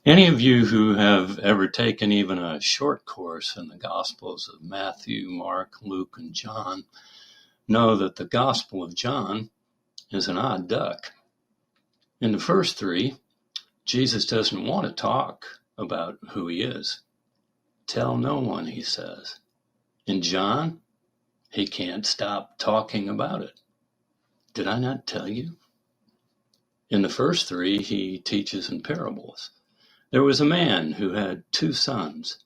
Any of you who have ever taken even a short course in the Gospels of Matthew, Mark, Luke, and John know that the Gospel of John is an odd duck. In the first three, Jesus doesn't want to talk about who he is. Tell no one, he says. In John, he can't stop talking about it. Did I not tell you? In the first three, he teaches in parables. There was a man who had 2 sons.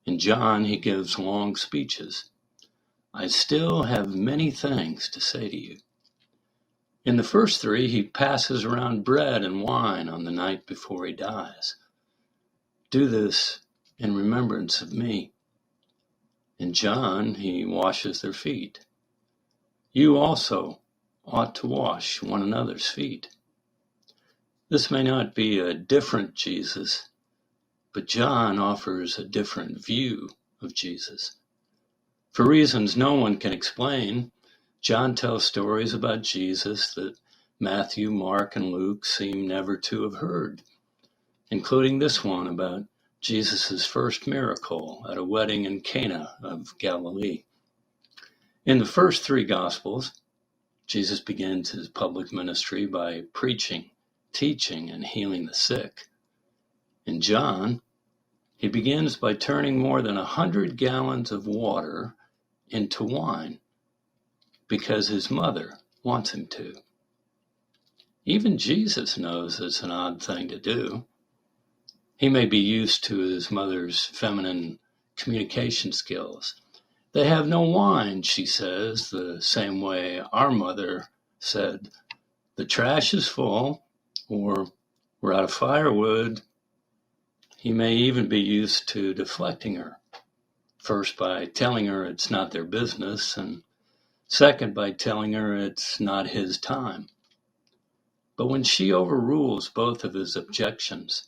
In John, he gives long speeches. I still have many things to say to you. In the first three, he passes around bread and wine on the night before he dies. Do this in remembrance of me. In John, he washes their feet. You also ought to wash one another's feet. This may not be a different Jesus, but John offers a different view of Jesus. For reasons no one can explain, John tells stories about Jesus that Matthew, Mark, and Luke seem never to have heard, including this one about Jesus' first miracle at a wedding in Cana of Galilee. In the first 3 Gospels, Jesus begins his public ministry by preaching, teaching, and healing the sick. In John, he begins by turning more than 100 gallons of water into wine because his mother wants him to. Even Jesus knows it's an odd thing to do. He may be used to his mother's feminine communication skills. They have no wine, she says, the same way our mother said, the trash is full, or we're out of firewood. He may even be used to deflecting her, first by telling her it's not their business, and second by telling her it's not his time. But when she overrules both of his objections,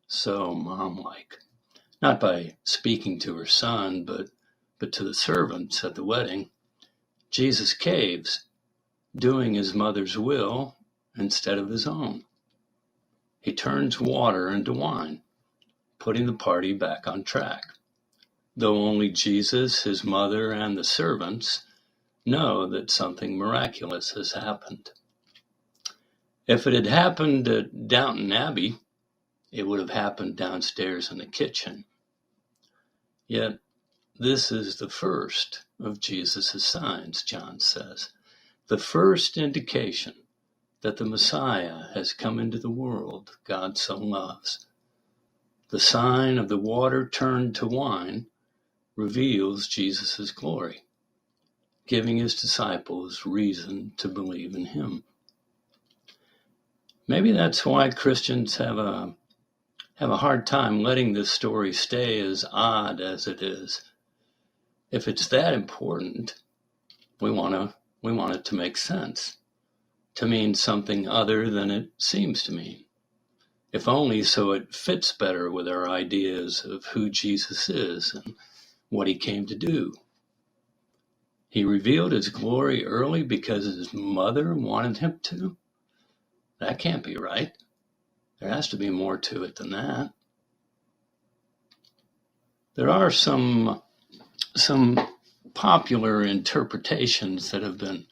so mom-like, not by speaking to her son, but to the servants at the wedding, Jesus caves, doing his mother's will instead of his own. He turns water into wine, putting the party back on track, though only Jesus, his mother, and the servants know that something miraculous has happened. If it had happened at Downton Abbey, it would have happened downstairs in the kitchen. Yet, this is the first of Jesus' signs, John says, the first indication that the Messiah has come into the world God so loves. The sign of the water turned to wine reveals Jesus' glory, giving his disciples reason to believe in him. Maybe that's why Christians have a hard time letting this story stay as odd as it is. If it's that important, we want it to make sense, to mean something other than it seems to mean, if only so it fits better with our ideas of who Jesus is and what he came to do. He revealed his glory early because his mother wanted him to? That can't be right. There has to be more to it than that. There are some popular interpretations that have been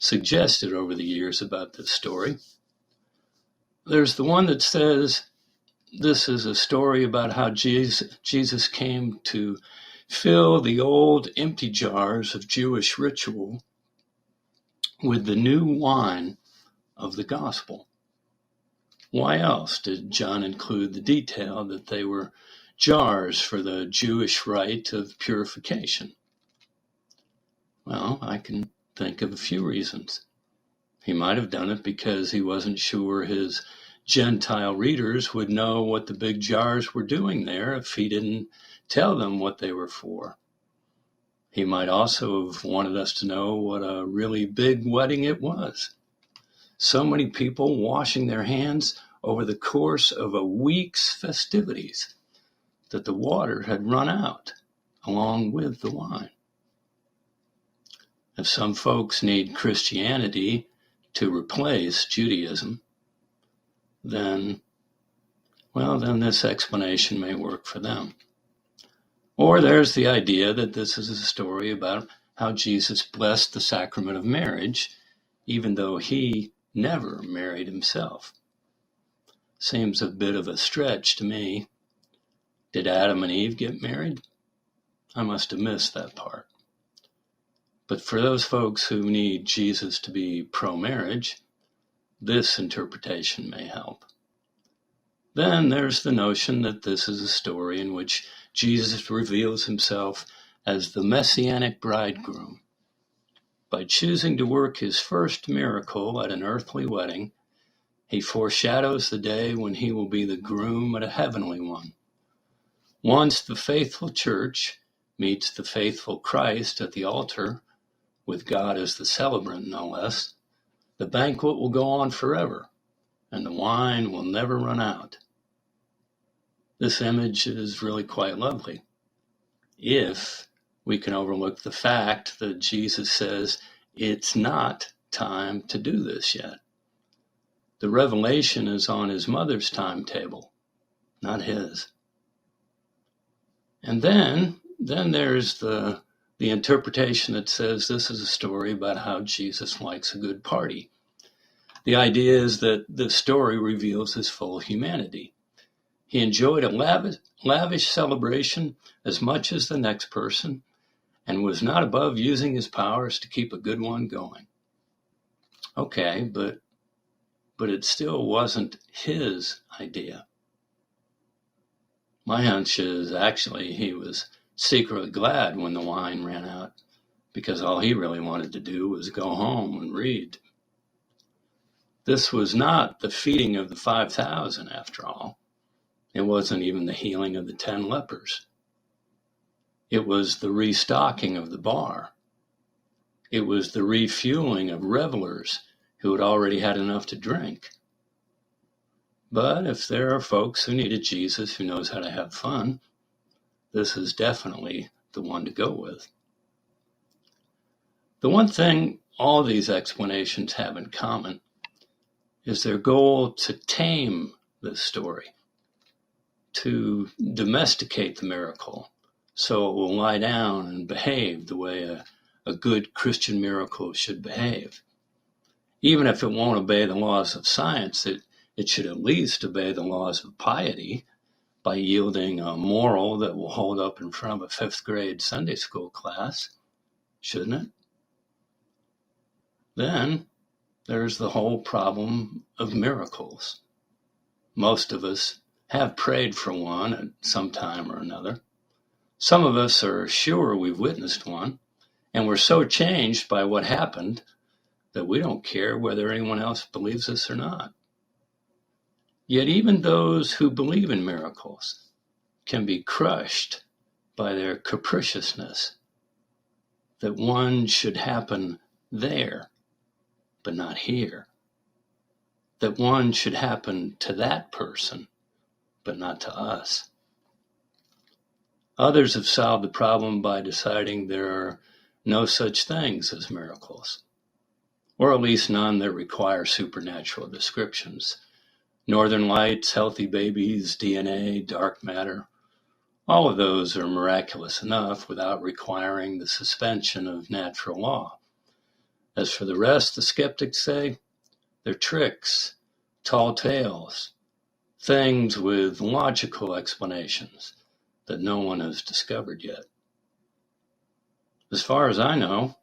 suggested over the years about this story. There's the one that says this is a story about how Jesus came to fill the old empty jars of Jewish ritual with the new wine of the gospel. Why else did John include the detail that they were jars for the Jewish rite of purification? Well, I can think of a few reasons. He might have done it because he wasn't sure his Gentile readers would know what the big jars were doing there if he didn't tell them what they were for. He might also have wanted us to know what a really big wedding it was. So many people washing their hands over the course of a week's festivities that the water had run out along with the wine. If some folks need Christianity to replace Judaism, then well, then this explanation may work for them. Or there's the idea that this is a story about how Jesus blessed the sacrament of marriage, even though he never married himself. Seems a bit of a stretch to me. Did Adam and Eve get married? I must have missed that part. But for those folks who need Jesus to be pro-marriage, this interpretation may help. Then there's the notion that this is a story in which Jesus reveals himself as the messianic bridegroom. By choosing to work his first miracle at an earthly wedding, he foreshadows the day when he will be the groom at a heavenly one. Once the faithful church meets the faithful Christ at the altar, with God as the celebrant no less, the banquet will go on forever, and the wine will never run out. This image is really quite lovely, if we can overlook the fact that Jesus says it's not time to do this yet. The revelation is on his mother's timetable, not his. And then there's the interpretation that says this is a story about how Jesus likes a good party. The idea is that the story reveals his full humanity. He enjoyed a lavish celebration as much as the next person, and was not above using his powers to keep a good one going. Okay, but it still wasn't his idea. My hunch is actually he was secretly glad when the wine ran out, because all he really wanted to do was go home and read. This was not the feeding of the 5,000 after all. It wasn't even the healing of the 10 lepers. It was the restocking of the bar. It was the refueling of revelers who had already had enough to drink. But if there are folks who need a Jesus who knows how to have fun, this is definitely the one to go with. The one thing all these explanations have in common is their goal to tame this story, to domesticate the miracle so it will lie down and behave the way a good Christian miracle should behave. Even if it won't obey the laws of science, it should at least obey the laws of piety by yielding a moral that will hold up in front of a 5th grade Sunday school class, shouldn't it? Then there's the whole problem of miracles. Most of us have prayed for one at some time or another. Some of us are sure we've witnessed one, and we're so changed by what happened that we don't care whether anyone else believes us or not. Yet even those who believe in miracles can be crushed by their capriciousness, that one should happen there, but not here. That one should happen to that person, but not to us. Others have solved the problem by deciding there are no such things as miracles, or at least none that require supernatural descriptions. Northern lights, healthy babies, DNA, dark matter, all of those are miraculous enough without requiring the suspension of natural law. As for the rest, the skeptics say, they're tricks, tall tales, things with logical explanations that no one has discovered yet. As far as I know,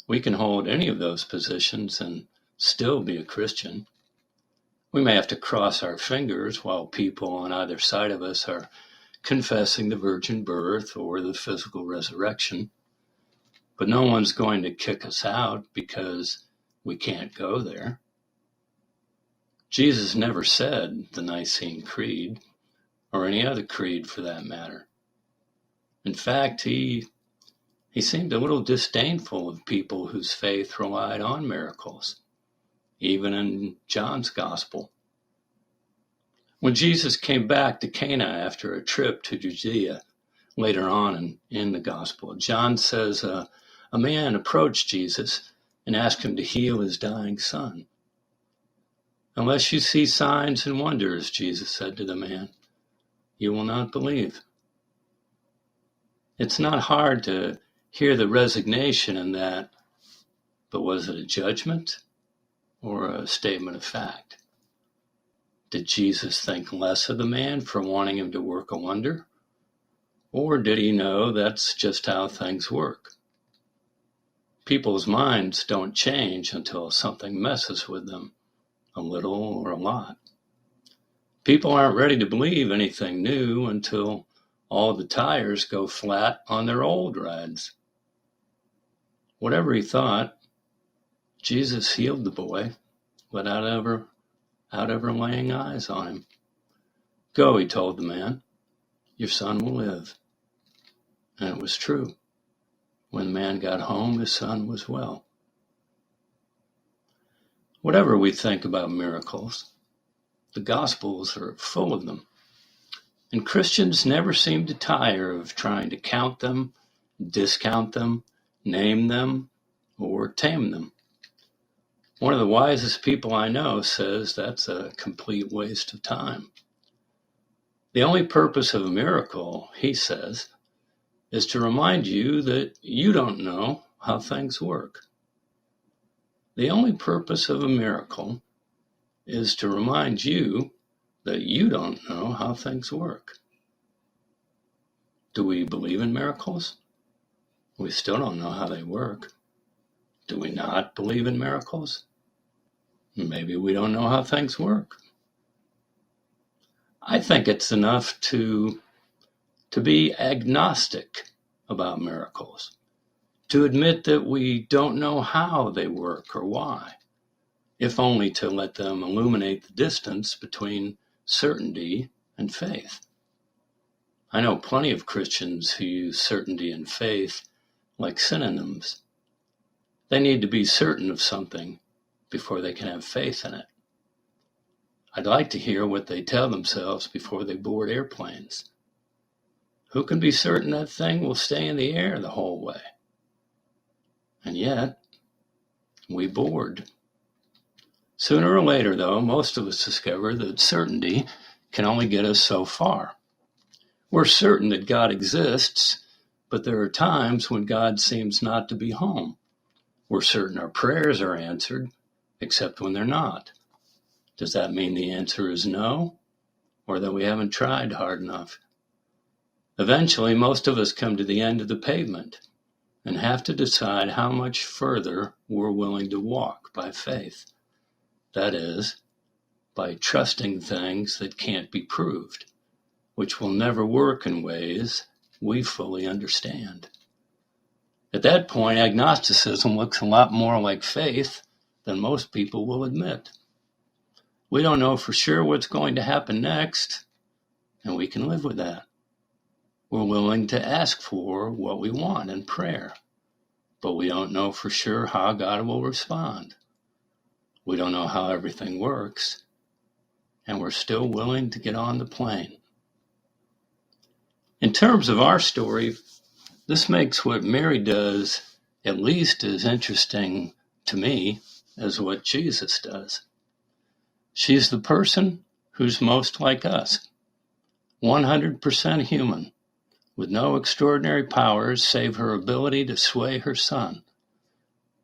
we can hold any of those positions and still be a Christian. We may have to cross our fingers while people on either side of us are confessing the virgin birth or the physical resurrection, but no one's going to kick us out because we can't go there. Jesus never said the Nicene Creed, or any other creed for that matter. In fact, he seemed a little disdainful of people whose faith relied on miracles, even in John's Gospel. When Jesus came back to Cana after a trip to Judea, later on in the Gospel, John says a man approached Jesus and asked him to heal his dying son. Unless you see signs and wonders, Jesus said to the man, you will not believe. It's not hard to hear the resignation in that, but was it a judgment or a statement of fact? Did Jesus think less of the man for wanting him to work a wonder? Or did he know that's just how things work? People's minds don't change until something messes with them, a little or a lot. People aren't ready to believe anything new until all the tires go flat on their old rides. Whatever he thought, Jesus healed the boy without ever laying eyes on him. Go, he told the man, your son will live. And it was true. When the man got home, his son was well. Whatever we think about miracles, the Gospels are full of them. And Christians never seem to tire of trying to count them, discount them, name them, or tame them. One of the wisest people I know says that's a complete waste of time. The only purpose of a miracle, he says, is to remind you that you don't know how things work. The only purpose of a miracle is to remind you that you don't know how things work. Do we believe in miracles? We still don't know how they work. Do we not believe in miracles? Maybe we don't know how things work. I think it's enough to be agnostic about miracles, to admit that we don't know how they work or why, if only to let them illuminate the distance between certainty and faith. I know plenty of Christians who use certainty and faith like synonyms. They need to be certain of something before they can have faith in it. I'd like to hear what they tell themselves before they board airplanes. Who can be certain that thing will stay in the air the whole way? And yet, we board. Sooner or later, though, most of us discover that certainty can only get us so far. We're certain that God exists, but there are times when God seems not to be home. We're certain our prayers are answered, except when they're not. Does that mean the answer is no, or that we haven't tried hard enough? Eventually, most of us come to the end of the pavement and have to decide how much further we're willing to walk by faith. That is, by trusting things that can't be proved, which will never work in ways we fully understand. At that point, agnosticism looks a lot more like faith than most people will admit. We don't know for sure what's going to happen next, and we can live with that. We're willing to ask for what we want in prayer, but we don't know for sure how God will respond. We don't know how everything works, and we're still willing to get on the plane. In terms of our story, this makes what Mary does at least as interesting to me as what Jesus does. She's the person who's most like us, 100% human, with no extraordinary powers save her ability to sway her son,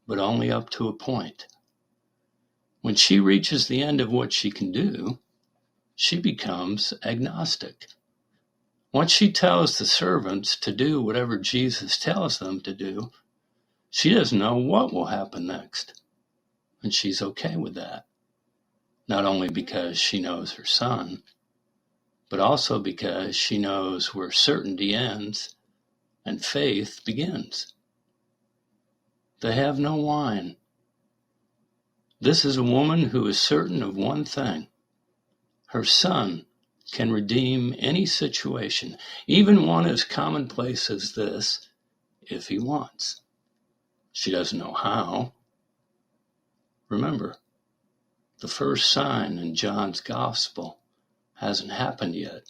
but only up to a point. When she reaches the end of what she can do, she becomes agnostic. Once she tells the servants to do whatever Jesus tells them to do, she doesn't know what will happen next, and she's okay with that. Not only because she knows her son, but also because she knows where certainty ends and faith begins. They have no wine. This is a woman who is certain of one thing. Her son can redeem any situation, even one as commonplace as this, if he wants. She doesn't know how. Remember, the first sign in John's gospel hasn't happened yet,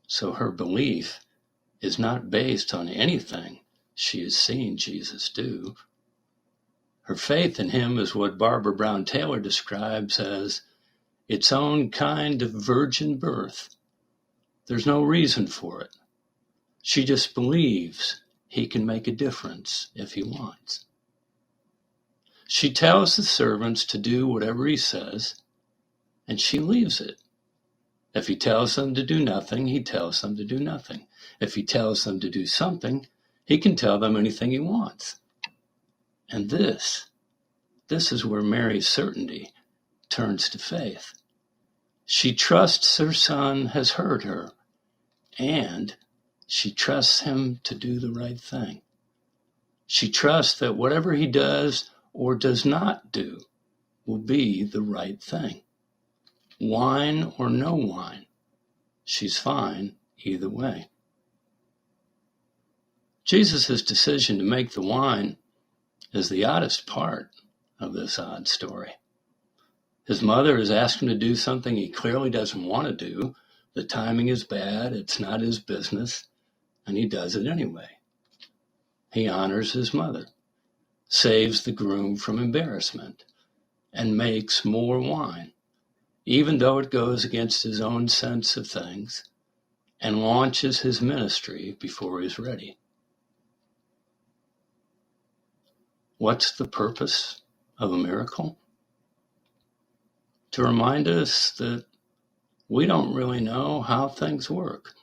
so her belief is not based on anything she has seen Jesus do. Her faith in him is what Barbara Brown Taylor describes as its own kind of virgin birth. There's no reason for it. She just believes he can make a difference if he wants. She tells the servants to do whatever he says, and she leaves it. If he tells them to do nothing, he tells them to do nothing. If he tells them to do something, he can tell them anything he wants. And this is where Mary's certainty turns to faith. She trusts her son has heard her, and she trusts him to do the right thing. She trusts that whatever he does or does not do will be the right thing. Wine or no wine, she's fine either way. Jesus' decision to make the wine is the oddest part of this odd story. His mother has asked him to do something he clearly doesn't want to do. The timing is bad, it's not his business, and he does it anyway. He honors his mother, saves the groom from embarrassment, and makes more wine, even though it goes against his own sense of things, and launches his ministry before he's ready. What's the purpose of a miracle? To remind us that we don't really know how things work.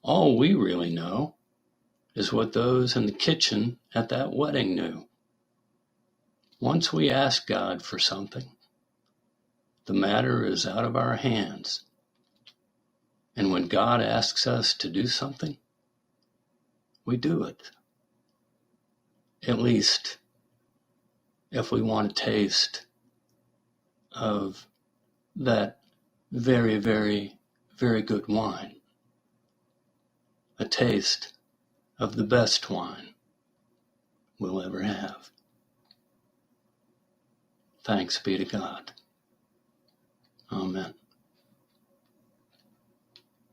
All we really know is what those in the kitchen at that wedding knew. Once we ask God for something, the matter is out of our hands. And when God asks us to do something, we do it. At least if we want a taste of that very, very, very good wine. A taste of the best wine we'll ever have. Thanks be to God. Amen.